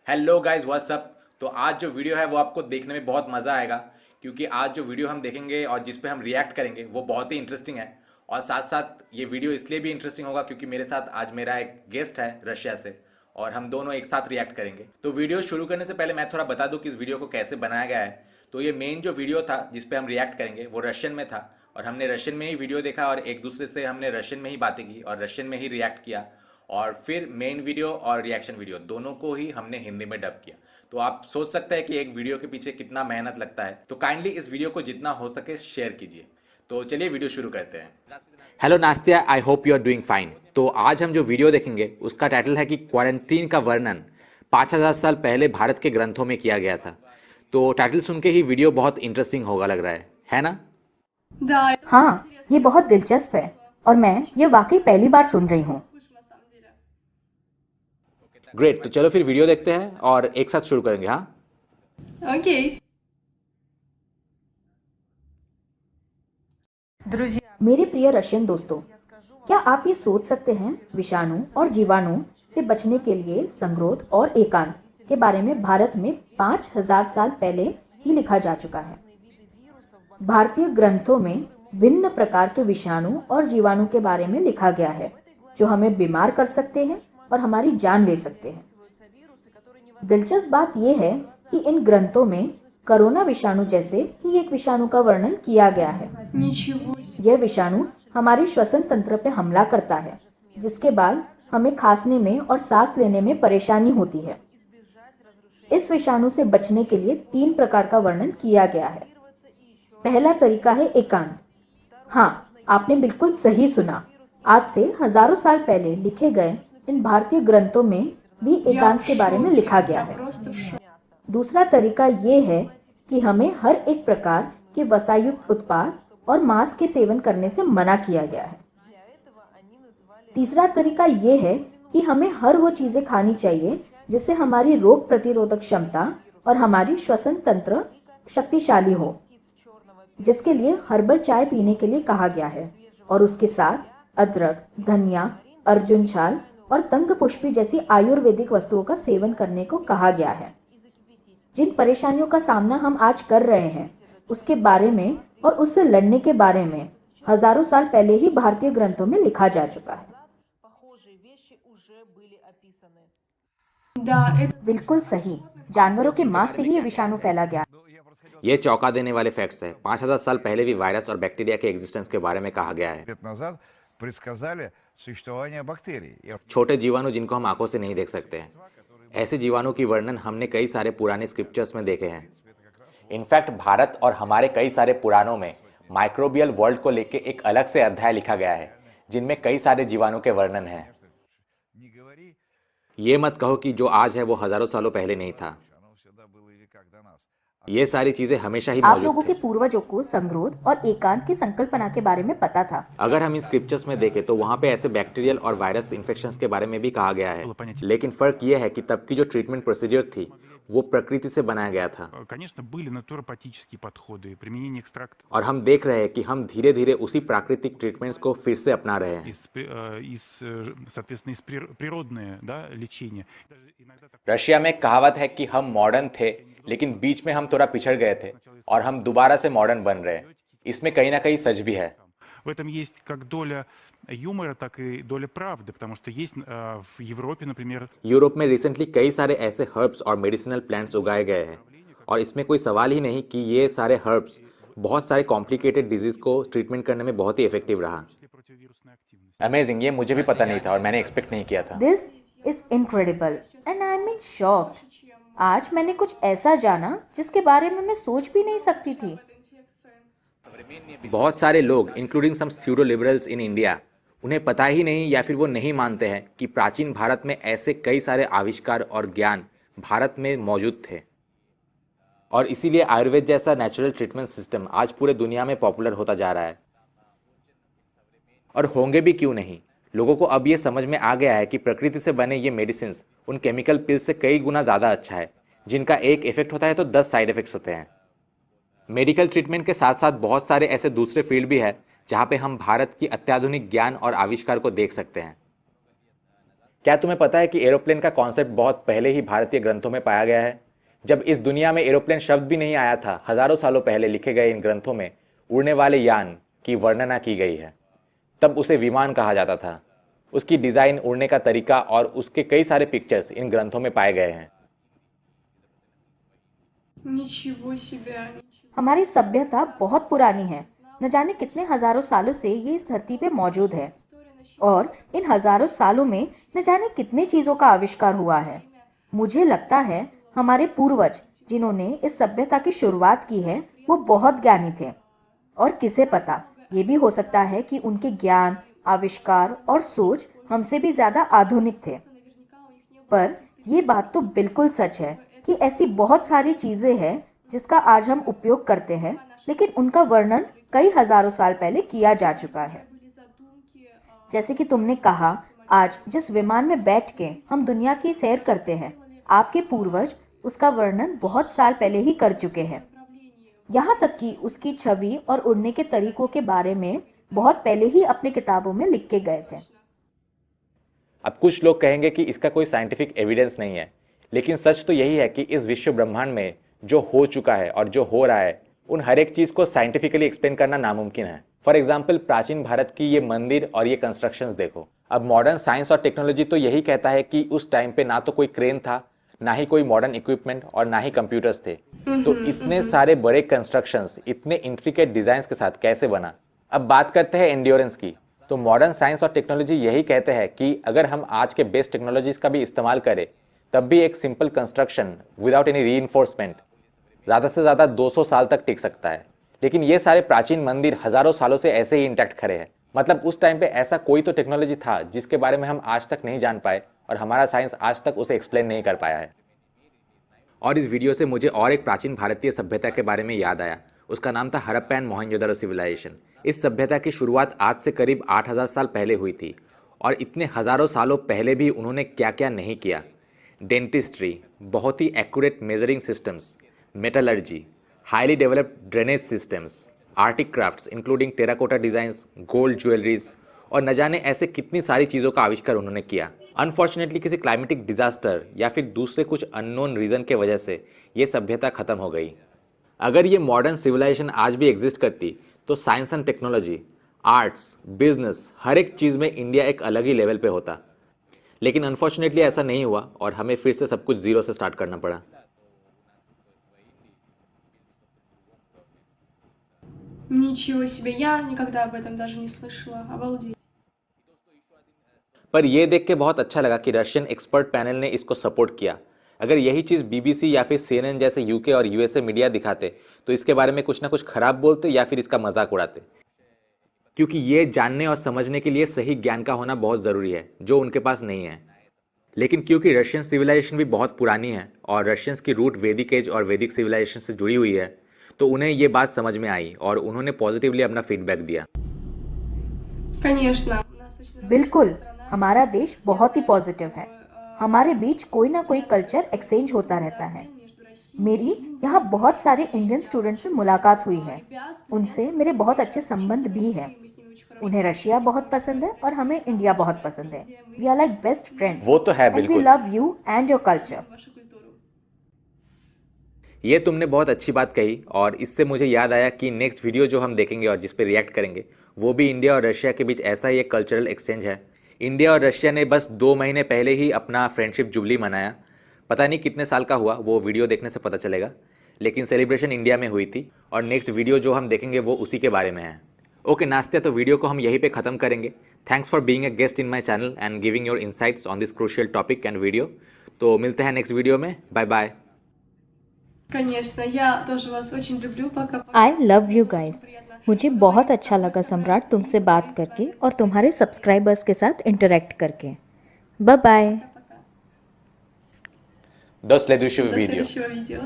Hello guys what's up. तो आज जो वीडियो है वो आपको देखने में बहुत मज़ा आएगा, क्योंकि आज जो वीडियो हम देखेंगे और जिस पे हम रिएक्ट करेंगे वो बहुत ही इंटरेस्टिंग है। और साथ साथ ये वीडियो इसलिए भी इंटरेस्टिंग होगा क्योंकि मेरे साथ आज मेरा एक गेस्ट है रशिया से, और हम दोनों एक साथ रिएक्ट करेंगे। तो वीडियो शुरू करने से पहले मैं थोड़ा बता दूं कि इस वीडियो को कैसे बनाया गया है। तो ये मेन जो वीडियो था जिस पे हम रिएक्ट करेंगे वो रशियन में था, और हमने रशियन में ही वीडियो देखा और एक दूसरे से हमने रशियन में ही बातें की और रशियन में ही रिएक्ट किया। और फिर मेन वीडियो और रिएक्शन वीडियो दोनों को ही हमने हिंदी में डब किया। तो आप सोच सकते हैं कि एक वीडियो के पीछे कितना मेहनत लगता है। तो काइंडली इस वीडियो को जितना हो सके शेयर कीजिए। तो चलिए वीडियो शुरू करते हैं। Hello Nastya, I hope you are doing fine. तो आज हम जो वीडियो देखेंगे उसका टाइटल है कि क्वारंटीन का वर्णन 5000 साल पहले भारत के ग्रंथों में किया गया था। तो टाइटल सुन के ही वीडियो बहुत इंटरेस्टिंग होगा लग रहा है ना? हाँ, ये बहुत दिलचस्प है और मैं ये वाकई पहली बार सुन रही हूँ। ग्रेट, तो चलो फिर वीडियो देखते हैं और एक साथ शुरू करेंगे। हाँ, Окей. मेरे प्रिय रशियन दोस्तों, क्या आप ये सोच सकते हैं विषाणु और जीवाणु से बचने के लिए संगरोध और एकांत के बारे में भारत में 5000 साल पहले ही लिखा जा चुका है। भारतीय ग्रंथों में भिन्न प्रकार के विषाणु और जीवाणु के बारे में लिखा गया है जो हमें बीमार कर सकते हैं और हमारी जान ले सकते हैं। दिलचस्प बात यह है कि इन ग्रंथों में कोरोना विषाणु जैसे ही एक विषाणु का वर्णन किया गया है। Ничего. यह विषाणु हमारी श्वसन तंत्र पर हमला करता है, जिसके बाद हमें खांसने में और सांस लेने में परेशानी होती है। इस विषाणु से बचने के लिए 3 प्रकार का वर्णन किया गया है। पहला तरीका है एकांत। हाँ, आपने बिल्कुल सही सुना। आज से हजारों साल पहले लिखे गए इन भारतीय ग्रंथों में भी Я एकांत в के बारे में шоке. लिखा गया Я है। просто в шоке. दूसरा तरीका ये है कि हमें हर एक प्रकार के वसायुक्त उत्पाद और मांस के सेवन करने से मना किया गया है। तीसरा तरीका ये है कि हमें हर वो चीजें खानी चाहिए जिससे हमारी रोग प्रतिरोधक क्षमता और हमारी श्वसन तंत्र शक्तिशाली हो, जिसके लिए हर्बल चाय पीने के लिए कहा गया है, और उसके साथ अदरक, धनिया, अर्जुन छाल और तंग पुष्पी जैसी आयुर्वेदिक वस्तुओं का सेवन करने को कहा गया है। जिन परेशानियों का सामना हम आज कर रहे हैं उसके बारे में और उससे लड़ने के बारे में हजारों साल पहले ही भारतीय ग्रंथों में लिखा जा चुका है। Да, это बिल्कुल सही। जानवरों के मांस से ही ये विषाणु फैला गया। ये चौंका देने वाले फैक्ट्स हैं। 5000 साल पहले भी वायरस और बैक्टीरिया के एग्जिस्टेंस के बारे में कहा गया है। лет назад предсказали существование бактерий. И छोटे जीवाणु जिनको हम आंखों से नहीं देख सकते हैं, ऐसे जीवाणु की वर्णन हमने कई सारे पुराने स्क्रिप्चर्स में देखे हैं। इनफैक्ट भारत और हमारे कई सारे पुराणों में माइक्रोबियल वर्ल्ड को लेके एक अलग से अध्याय लिखा गया है जिनमें कई सारे जीवाणु के वर्णन हैं। не говори, ये मत कहो कि जो आज है वो हजारों सालों पहले नहीं था। оно всегда было и века до нас. ये सारी चीजें हमेशा ही आप मौजूद लोगों के थी। पूर्वजों को संगरोध और एकांत की संकल्पना के बारे में पता था। अगर हम इन स्क्रिप्चर्स में देखें तो वहाँ पे ऐसे बैक्टीरियल और वायरस इन्फेक्शंस के बारे में भी कहा गया है, लेकिन फर्क यह है कि तब की जो ट्रीटमेंट प्रोसीजर थी वो प्रकृति से बनाया गया था। Конечно, были натуропатические подходы, применение экстрактов और हम देख रहे हैं कि हम धीरे धीरे उसी प्राकृतिक ट्रीटमेंट्स को फिर से अपना रहे हैं। соответственно, природное, да, लечение. Даже иногда так- रशिया में कहावत है कि हम मॉडर्न थे लेकिन बीच में हम थोड़ा पिछड़ गए थे और हम दोबारा से मॉडर्न बन रहे हैं। इसमें कहीं ना कहीं सच भी है। В этом есть как доля юмора, так и доля правды, потому что есть в Европе, например, यूरोप में रिसेंटली कई सारे ऐसे हर्ब्स और मेडिसिनल प्लांट्स उगाए गए हैं, और इसमें कोई सवाल ही नहीं कि ये सारे हर्ब्स बहुत सारे कॉम्प्लिकेटेड डिजीज को ट्रीटमेंट करने में बहुत ही इफेक्टिव रहा। противовирусная активность. अमेजिंग, ये मुझे भी पता नहीं था और मैंने एक्सपेक्ट नहीं किया था। This is incredible and I am in shock. आज मैंने कुछ ऐसा जाना जिसके बारे में मैं सोच भी नहीं सकती थी। बहुत सारे लोग including some pseudo liberals in India, उन्हें पता ही नहीं या फिर वो नहीं मानते हैं कि प्राचीन भारत में ऐसे कई सारे आविष्कार और ज्ञान भारत में मौजूद थे, और इसीलिए आयुर्वेद जैसा नेचुरल ट्रीटमेंट सिस्टम आज पूरे दुनिया में पॉपुलर होता जा रहा है। और होंगे भी क्यों नहीं। लोगों को अब ये समझ में आ गया है कि प्रकृति से बने ये मेडिसिन उन केमिकल पिल्स से कई गुना ज़्यादा अच्छा है, जिनका एक इफेक्ट होता है तो 10 साइड इफेक्ट्स होते हैं। मेडिकल ट्रीटमेंट के साथ साथ बहुत सारे ऐसे दूसरे फील्ड भी है जहाँ पे हम भारत की अत्याधुनिक ज्ञान और आविष्कार को देख सकते हैं। क्या तुम्हें पता है कि एरोप्लेन का कॉन्सेप्ट बहुत पहले ही भारतीय ग्रंथों में पाया गया है? जब इस दुनिया में एरोप्लेन शब्द भी नहीं आया था, हजारों सालों पहले लिखे गए इन ग्रंथों में उड़ने वाले यान की वर्णना की गई है। तब उसे विमान कहा जाता था। उसकी डिजाइन, उड़ने का तरीका और उसके कई सारे पिक्चर्स इन ग्रंथों में पाए गए हैं। Ничего себе. हमारी सभ्यता बहुत पुरानी है। न जाने कितने हजारों सालों से ये इस धरती पे मौजूद है और इन हजारों सालों में न जाने कितने चीजों का आविष्कार हुआ है। मुझे लगता है हमारे पूर्वज जिन्होंने इस सभ्यता की शुरुआत की है वो बहुत ज्ञानी थे, और किसे पता, ये भी हो सकता है कि उनके ज्ञान, आविष्कार और सोच हमसे भी ज्यादा आधुनिक थे। पर ये बात तो बिल्कुल सच है कि ऐसी बहुत सारी चीजें हैं जिसका आज हम उपयोग करते हैं, लेकिन उनका वर्णन कई हजारों साल पहले किया जा चुका है। जैसे कि तुमने कहा, आज जिस विमान में बैठ के हम दुनिया की सैर करते हैं, आपके पूर्वज उसका वर्णन बहुत साल पहले ही कर चुके हैं। यहाँ तक कि उसकी छवि और उड़ने के तरीकों के बारे में बहुत पहले ही अपने किताबों में लिख के गए थे। अब कुछ लोग कहेंगे कि इसका कोई साइंटिफिक एविडेंस नहीं है, लेकिन सच तो यही है कि इस विश्व ब्रह्मांड में जो हो चुका है और जो हो रहा है, उन हर एक चीज को साइंटिफिकली एक्सप्लेन करना नामुमकिन है। फॉर एग्जाम्पल, प्राचीन भारत की ये मंदिर और ये कंस्ट्रक्शंस देखो। अब मॉडर्न साइंस और टेक्नोलॉजी तो यही कहता है कि उस टाइम पे ना तो कोई क्रेन था, ना ही कोई मॉडर्न इक्विपमेंट और ना ही कंप्यूटर्स थे। तो इतने सारे बड़े कंस्ट्रक्शंस इतने इंट्रिकेट डिजाइन के साथ कैसे बना? अब बात करते हैं एंड्योरेंस की। तो मॉडर्न साइंस और टेक्नोलॉजी यही कहते हैं कि अगर हम आज के बेस्ट टेक्नोलॉजीज का भी इस्तेमाल करें, तब भी एक simple construction without any reinforcement ज़्यादा से ज़्यादा 200 साल तक टिक सकता है। लेकिन ये सारे प्राचीन मंदिर हज़ारों सालों से ऐसे ही इंटैक्ट खड़े हैं। मतलब उस टाइम पे ऐसा कोई तो टेक्नोलॉजी था जिसके बारे में हम आज तक नहीं जान पाए और हमारा साइंस आज तक उसे एक्सप्लेन नहीं कर पाया है। और इस वीडियो से मुझे और एक प्राचीन भारतीय सभ्यता के बारे में याद आया। उसका नाम था हड़प्पा एंड मोहनजोदड़ो सिविलाइजेशन। इस सभ्यता की शुरुआत आज से करीब 8000 साल पहले हुई थी, और इतने हज़ारों सालों पहले भी उन्होंने क्या क्या नहीं किया। डेंटिस्ट्री, बहुत ही accurate measuring systems, metallurgy, highly developed drainage systems, artistic crafts including terracotta designs, gold jewelleries और न जाने ऐसे कितनी सारी चीज़ों का आविष्कार उन्होंने किया। अनफॉर्चुनेटली किसी क्लाइमेटिक डिजास्टर या फिर दूसरे कुछ अननोन रीज़न के वजह से ये सभ्यता ख़त्म हो गई। अगर ये मॉडर्न सिविलाइजेशन आज भी एग्जिस्ट करती तो science and technology, arts, business, हर एक चीज़ में इंडिया एक अलग ही लेवल पे होता। लेकिन अनफॉर्चुनेटली ऐसा नहीं हुआ और हमें फिर से सब कुछ जीरो से स्टार्ट करना पड़ा। Ничего себе, я никогда об этом даже не слышала. Обалдеть. पर यह देख के बहुत अच्छा लगा कि रशियन एक्सपर्ट पैनल ने इसको सपोर्ट किया। अगर यही चीज़ बीबीसी या फिर CNN जैसे यूके और यूएसए मीडिया दिखाते तो इसके बारे में कुछ ना कुछ खराब बोलते या फिर इसका मजाक उड़ाते, क्योंकि ये जानने और समझने के लिए सही ज्ञान का होना बहुत ज़रूरी है, जो उनके पास नहीं है। लेकिन क्योंकि रशियन सिविलाइजेशन भी बहुत पुरानी है और रशियंस की रूट वैदिक एज और वैदिक सिविलाइजेशन से जुड़ी हुई है, तो उन्हें ये बात समझ में आई और उन्होंने पॉजिटिवली अपना फीडबैक दिया। Конечно. У нас очень बिल्कुल, различная страна. हमारा देश बहुत ही पॉजिटिव है। हमारे बीच कोई ना कोई कल्चर एक्सचेंज होता रहता है। Между Россией मेरी यहाँ बहुत सारे इंडियन स्टूडेंट्स से मुलाकात हुई है। उनसे मेरे बहुत अच्छे संबंध भी हैं। мы с ними очень хорошо. उन्हें रशिया बहुत पसंद है और हमें इंडिया बहुत पसंद है। We are like best friends वो तो है एंड वी बिल्कुल। Love you and your culture. Вашу культуру. ये तुमने बहुत अच्छी बात कही और इससे मुझे याद आया कि नेक्स्ट वीडियो जो हम देखेंगे और जिस पे रिएक्ट करेंगे वो भी इंडिया और रशिया के बीच ऐसा ही एक कल्चरल एक्सचेंज है। इंडिया और रशिया ने बस 2 महीने पहले ही अपना फ्रेंडशिप जुबली मनाया। पता नहीं कितने साल का हुआ, वो वीडियो देखने से पता चलेगा, लेकिन सेलिब्रेशन इंडिया में हुई थी और नेक्स्ट वीडियो जो हम देखेंगे वो उसी के बारे में है। ओके नास्ते, तो वीडियो को हम यहीं पे ख़त्म करेंगे। Thanks for being a guest in my channel and giving your insights on this crucial topic and video. तो मिलते हैं नेक्स्ट वीडियो में। Bye bye. Конечно, я тоже вас очень люблю. Пока. I love you guys. मुझे बहुत अच्छा लगा सम्राट तुमसे बात करके और तुम्हारे सब्सक्राइबर्स के साथ इंटरेक्ट करके। Bye bye. До следующего До видео. следующего видео.